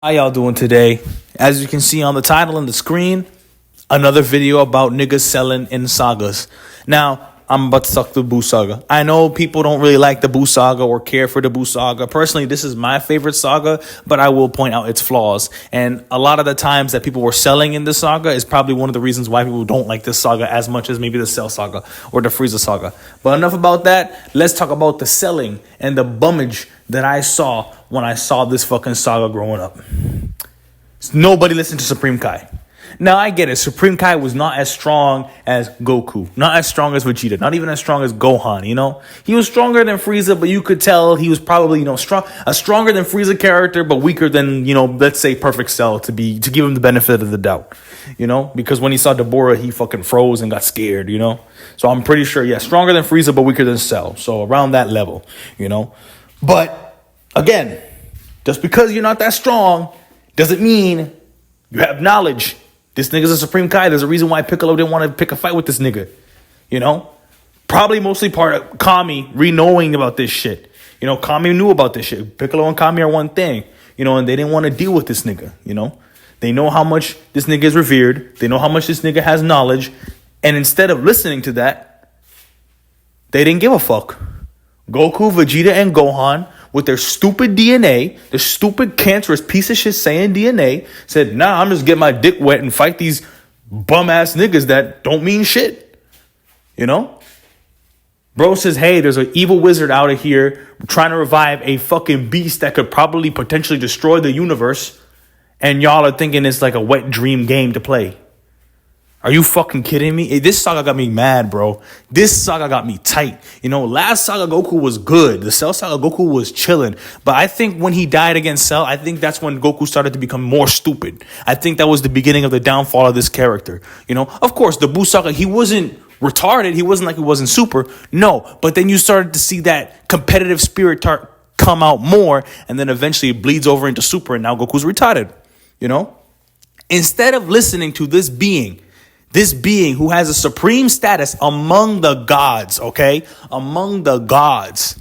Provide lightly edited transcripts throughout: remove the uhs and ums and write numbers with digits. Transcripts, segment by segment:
How y'all doing today? As you can see on the title and the screen, another video about niggas selling in sagas. Now, I'm about to talk the Boo Saga. I know people don't really like the Boo Saga or care for the Boo Saga. Personally, this is my favorite saga, but I will point out its flaws. And a lot of the times that people were selling in this saga is probably one of the reasons why people don't like this saga as much as maybe the Cell Saga or the Frieza Saga. But enough about that. Let's talk about the selling and the bummage that I saw when I saw this fucking saga growing up. Nobody listened to Supreme Kai. Now, I get it. Supreme Kai was not as strong as Goku. Not as strong as Vegeta. Not even as strong as Gohan, you know? He was stronger than Frieza, but you could tell he was probably, a stronger than Frieza character, but weaker than, let's say Perfect Cell to give him the benefit of the doubt, Because when he saw Deborah, he fucking froze and got scared, So I'm pretty sure, stronger than Frieza, but weaker than Cell. So around that level, But, again, just because you're not that strong doesn't mean you have knowledge. This nigga's a Supreme Kai. There's a reason why Piccolo didn't want to pick a fight with this nigga. Probably mostly part of Kami knowing about this shit. Kami knew about this shit. Piccolo and Kami are one thing. And they didn't want to deal with this nigga. They know how much this nigga is revered. They know how much this nigga has knowledge. And instead of listening to that, they didn't give a fuck. Goku, Vegeta, and Gohan, with their stupid DNA, their stupid cancerous piece of shit saying DNA, said, nah, I'm just getting my dick wet and fight these bum-ass niggas that don't mean shit. Bro says, hey, there's an evil wizard out of here trying to revive a fucking beast that could probably potentially destroy the universe, and y'all are thinking it's like a wet dream game to play. Are you fucking kidding me? This saga got me mad, bro. This saga got me tight. Last saga Goku was good. The Cell saga Goku was chilling. But I think when he died against Cell, I think that's when Goku started to become more stupid. I think that was the beginning of the downfall of this character. Of course, the Buu saga, he wasn't retarded. He wasn't like he wasn't super. No, but then you started to see that competitive spirit come out more. And then eventually it bleeds over into super. And now Goku's retarded. Instead of listening to this being who has a supreme status among the gods, okay? Among the gods.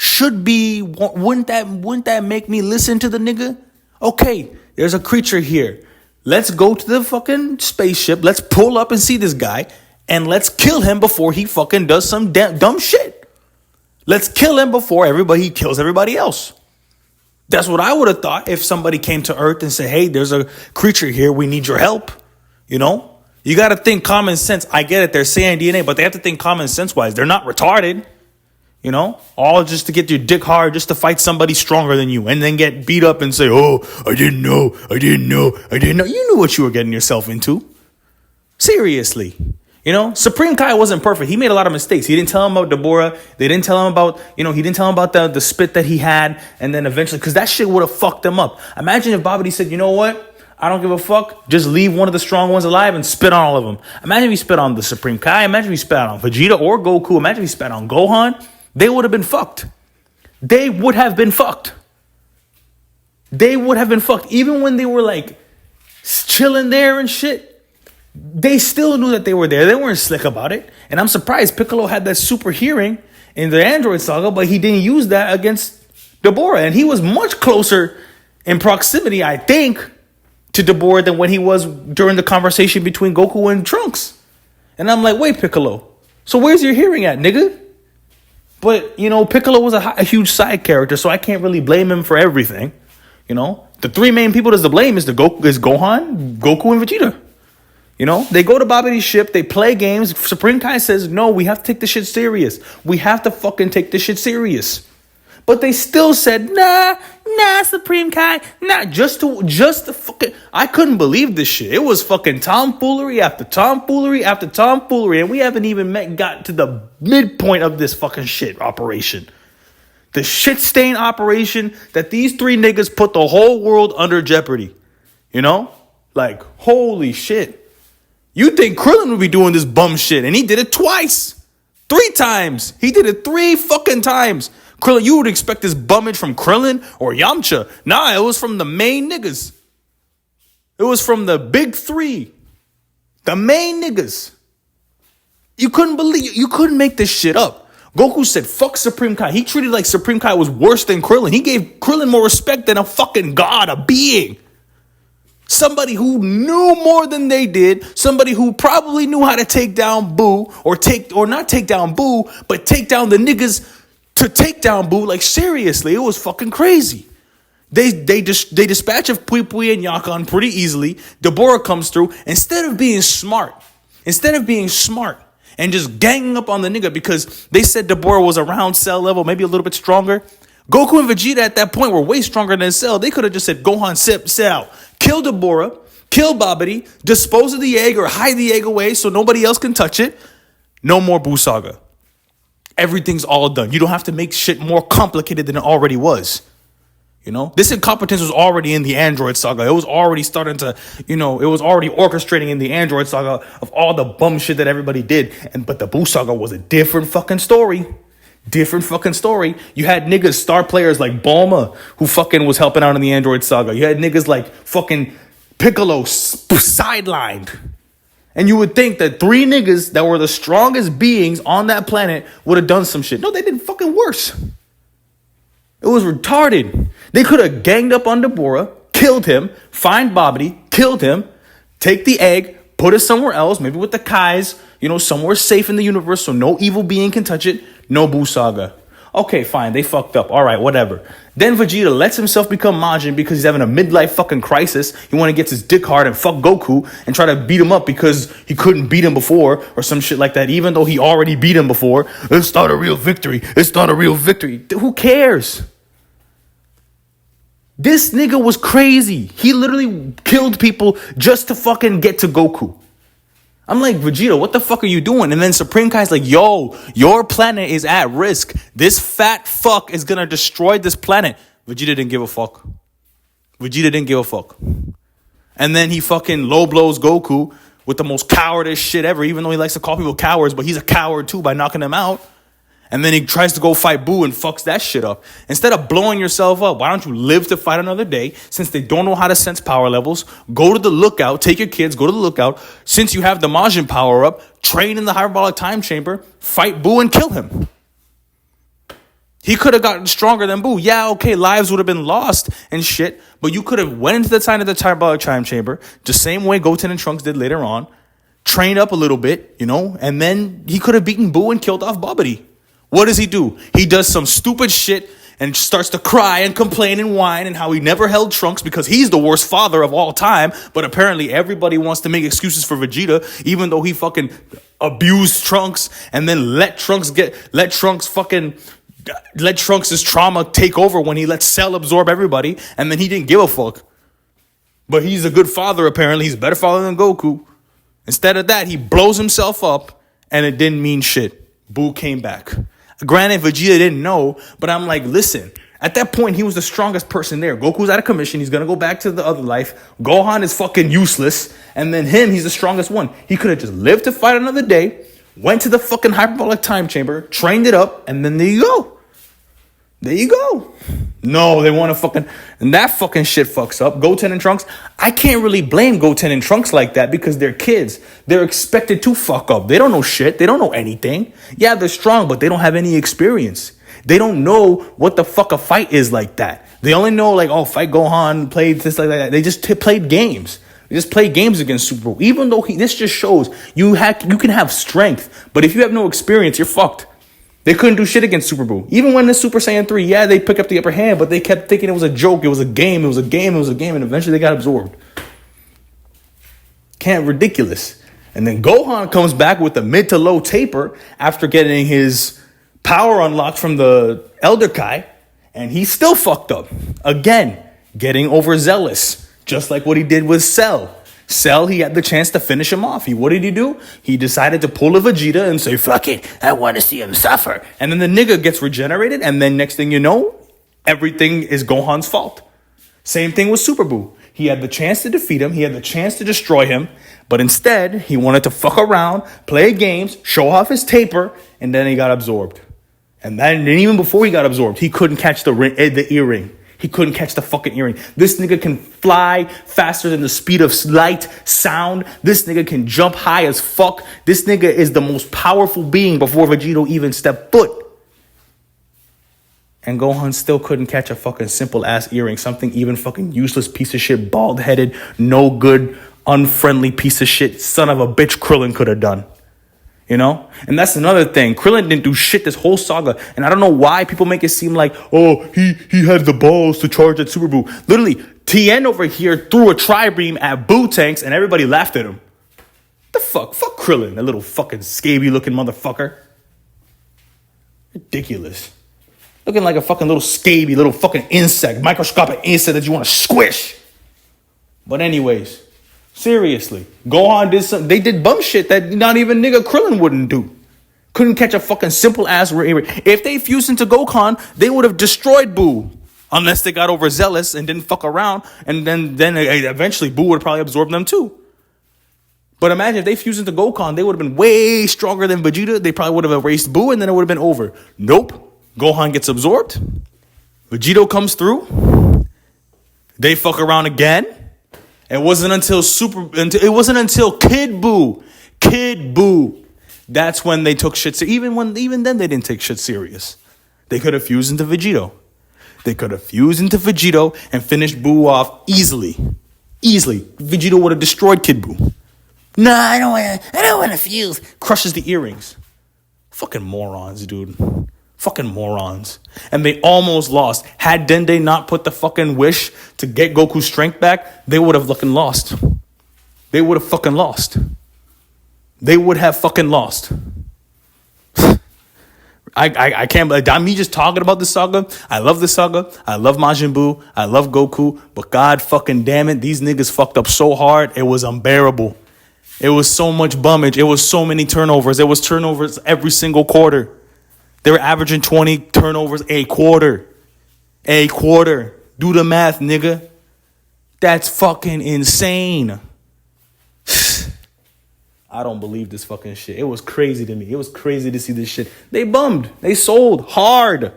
Wouldn't that make me listen to the nigga? Okay, there's a creature here. Let's go to the fucking spaceship. Let's pull up and see this guy. And let's kill him before he fucking does some dumb shit. Let's kill him before he kills everybody else. That's what I would have thought if somebody came to Earth and said, hey, there's a creature here. We need your help. You got to think common sense. I get it. They're saying DNA, but they have to think common sense wise. They're not retarded, all just to get your dick hard, just to fight somebody stronger than you and then get beat up and say, oh, I didn't know. You knew what you were getting yourself into. Seriously. Supreme Kai wasn't perfect. He made a lot of mistakes. He didn't tell him about Deborah. They didn't tell him about, he didn't tell him about the spit that he had. And then eventually, because that shit would have fucked them up. Imagine if Babidi said, you know what? I don't give a fuck. Just leave one of the strong ones alive and spit on all of them. Imagine if he spit on the Supreme Kai. Imagine if he spit on Vegeta or Goku. Imagine if he spit on Gohan. They would have been fucked. They would have been fucked. Even when they were like chilling there and shit, they still knew that they were there. They weren't slick about it. And I'm surprised Piccolo had that super hearing in the Android saga, but he didn't use that against Deborah. And he was much closer in proximity, I think, to Deborah than when he was during the conversation between Goku and Trunks. And I'm like, wait, Piccolo. So where's your hearing at, nigga? But, Piccolo was a huge side character, so I can't really blame him for everything. The three main people that's to blame is Gohan, Goku, and Vegeta. They go to Babidi's ship, they play games. Supreme Kai says, no, we have to take this shit serious. We have to fucking take this shit serious. But they still said, nah, Supreme Kai, nah, just to fucking, I couldn't believe this shit. It was fucking tomfoolery after tomfoolery after tomfoolery, and we haven't even got to the midpoint of this fucking shit operation. The shit stain operation that these three niggas put the whole world under jeopardy. Like, holy shit. You think Krillin would be doing this bum shit, and he did it twice. 3 times. He did it 3 fucking times. Krillin, you would expect this bummage from Krillin or Yamcha. Nah, it was from the main niggas. It was from the big 3. The main niggas. You couldn't make this shit up. Goku said, fuck Supreme Kai. He treated like Supreme Kai was worse than Krillin. He gave Krillin more respect than a fucking god, a being. Somebody who knew more than they did. Somebody who probably knew how to take down Boo. Or not take down Boo, but take down the niggas to take down Boo. Like, seriously, it was fucking crazy. They dispatch of Pui Pui and Yakan pretty easily. Deborah comes through. Instead of being smart and just ganging up on the nigga because they said Deborah was around Cell level, maybe a little bit stronger. Goku and Vegeta at that point were way stronger than Cell. They could have just said, Gohan, Cell, kill Deborah, kill Babidi, dispose of the egg or hide the egg away so nobody else can touch it. No more Buu Saga. Everything's all done. You don't have to make shit more complicated than it already was. You know, this incompetence was already in the Android Saga. It was already starting to, it was already orchestrating in the Android Saga of all the bum shit that everybody did. But the Buu Saga was a different fucking story. Different fucking story. You had niggas, star players like Bulma, who fucking was helping out in the Android Saga. You had niggas like fucking Piccolo sidelined. And you would think that 3 niggas that were the strongest beings on that planet would have done some shit. No, they did fucking worse. It was retarded. They could have ganged up on Deborah, killed him, find Babidi, killed him, take the egg, put it somewhere else, maybe with the Kais, somewhere safe in the universe so no evil being can touch it. No Buu Saga. Okay, fine, they fucked up. All right, whatever. Then Vegeta lets himself become Majin because he's having a midlife fucking crisis. He want to get his dick hard and fuck Goku and try to beat him up because he couldn't beat him before or some shit like that, even though he already beat him before. It's not a real victory. It's not a real victory. Who cares? This nigga was crazy. He literally killed people just to fucking get to Goku. I'm like, Vegeta, what the fuck are you doing? And then Supreme Kai's like, yo, your planet is at risk. This fat fuck is gonna destroy this planet. Vegeta didn't give a fuck. And then he fucking low blows Goku with the most cowardice shit ever, even though he likes to call people cowards, but he's a coward too by knocking them out. And then he tries to go fight Boo and fucks that shit up. Instead of blowing yourself up, why don't you live to fight another day? Since they don't know how to sense power levels, go to the lookout, take your kids, go to the lookout. Since you have the Majin power up, train in the hyperbolic time chamber, fight Boo and kill him. He could have gotten stronger than Boo. Yeah, okay, lives would have been lost and shit, but you could have went into the sign of the hyperbolic time chamber, the same way Goten and Trunks did later on, trained up a little bit, and then he could have beaten Boo and killed off Babidi. What does he do? He does some stupid shit and starts to cry and complain and whine and how he never held Trunks because he's the worst father of all time. But apparently everybody wants to make excuses for Vegeta, even though he fucking abused Trunks and then let Trunks' trauma take over when he let Cell absorb everybody. And then he didn't give a fuck. But he's a good father, apparently. He's a better father than Goku. Instead of that, he blows himself up and it didn't mean shit. Boo came back. Granted, Vegeta didn't know, but I'm like, listen, at that point, he was the strongest person there. Goku's out of commission. He's going to go back to the other life. Gohan is fucking useless. And then he's the strongest one. He could have just lived to fight another day, went to the fucking hyperbolic time chamber, trained it up, and then there you go. No, they want to fucking... And that fucking shit fucks up. Goten and Trunks, I can't really blame Goten and Trunks like that because they're kids. They're expected to fuck up. They don't know shit. They don't know anything. Yeah, they're strong, but they don't have any experience. They don't know what the fuck a fight is like that. They only know fight Gohan, played this like that. They just played games. They just played games against Super Buu. Even though this just shows you can have strength, but if you have no experience, you're fucked. They couldn't do shit against Super Buu. Even when the Super Saiyan 3, yeah, they pick up the upper hand, but they kept thinking it was a joke, it was a game, and eventually they got absorbed. Ridiculous. And then Gohan comes back with a mid to low taper after getting his power unlocked from the Elder Kai, and he's still fucked up. Again, getting overzealous, just like what he did with Cell. Cell, he had the chance to finish him off. What did he do? He decided to pull a Vegeta and say, fuck it, I want to see him suffer. And then the nigga gets regenerated, and then next thing you know, everything is Gohan's fault. Same thing with Super Buu. He had the chance to defeat him. He had the chance to destroy him. But instead, he wanted to fuck around, play games, show off his taper, and then he got absorbed. And even before he got absorbed, he couldn't catch the earring. He couldn't catch the fucking earring. This nigga can fly faster than the speed of light, sound. This nigga can jump high as fuck. This nigga is the most powerful being before Vegeta even stepped foot. And Gohan still couldn't catch a fucking simple ass earring. Something even fucking useless piece of shit, bald headed, no good, unfriendly piece of shit, son of a bitch Krillin could have done. You know? And that's another thing. Krillin didn't do shit this whole saga. And I don't know why people make it seem like, oh, he had the balls to charge at Super Buu. Literally, Tien over here threw a tri-beam at Buu tanks and everybody laughed at him. The fuck? Fuck Krillin, that little fucking scaby looking motherfucker. Ridiculous. Looking like a fucking little scaby, little fucking insect, microscopic insect that you want to squish. But anyways, seriously, Gohan did some. They did bum shit that not even nigga Krillin wouldn't do. Couldn't catch a fucking simple ass. If they fused into Gohan, they would have destroyed Buu. Unless they got overzealous and didn't fuck around, and then eventually Buu would probably absorb them too. But imagine if they fused into Gohan, they would have been way stronger than Vegeta. They probably would have erased Buu, and then it would have been over. Nope. Gohan gets absorbed. Vegito comes through. They fuck around again. It wasn't until Kid Buu. That's when they took shit serious. Even then they didn't take shit serious. They could have fused into Vegito. And finished Buu off easily. Vegito would have destroyed Kid Buu. Nah, I don't want to fuse. Crushes the earrings. Fucking morons, dude. Fucking morons. And they almost lost. Had Dende not put the fucking wish to get Goku's strength back, they would have fucking lost. They would have fucking lost. I can't. I'm me just talking about this saga. I love this saga. I love Majin Buu. I love Goku. But God fucking damn it, these niggas fucked up so hard. It was unbearable. It was so much bummage. It was so many turnovers. It was turnovers every single quarter. They were averaging 20 turnovers a quarter. Do the math, nigga. That's fucking insane. I don't believe this fucking shit. It was crazy to me. It was crazy to see this shit. They bummed. They sold hard.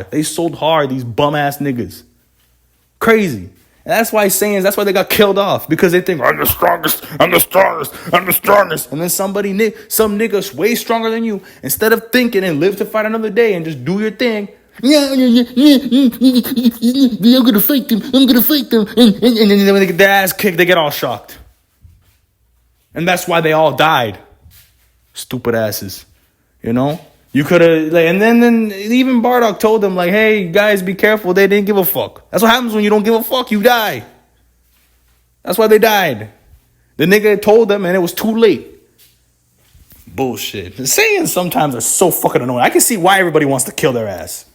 They sold hard, these bum ass niggas. Crazy. And that's why that's why they got killed off. Because they think, I'm the strongest. And then some nigga way stronger than you, instead of thinking and live to fight another day and just do your thing. I'm gonna fight them. And then when they get their ass kicked, they get all shocked. And that's why they all died. Stupid asses. You know? You could have, and then even Bardock told them, like, hey, guys, be careful. They didn't give a fuck. That's what happens when you don't give a fuck. You die. That's why they died. The nigga told them, and it was too late. Bullshit. The Saiyans sometimes are so fucking annoying. I can see why everybody wants to kill their ass.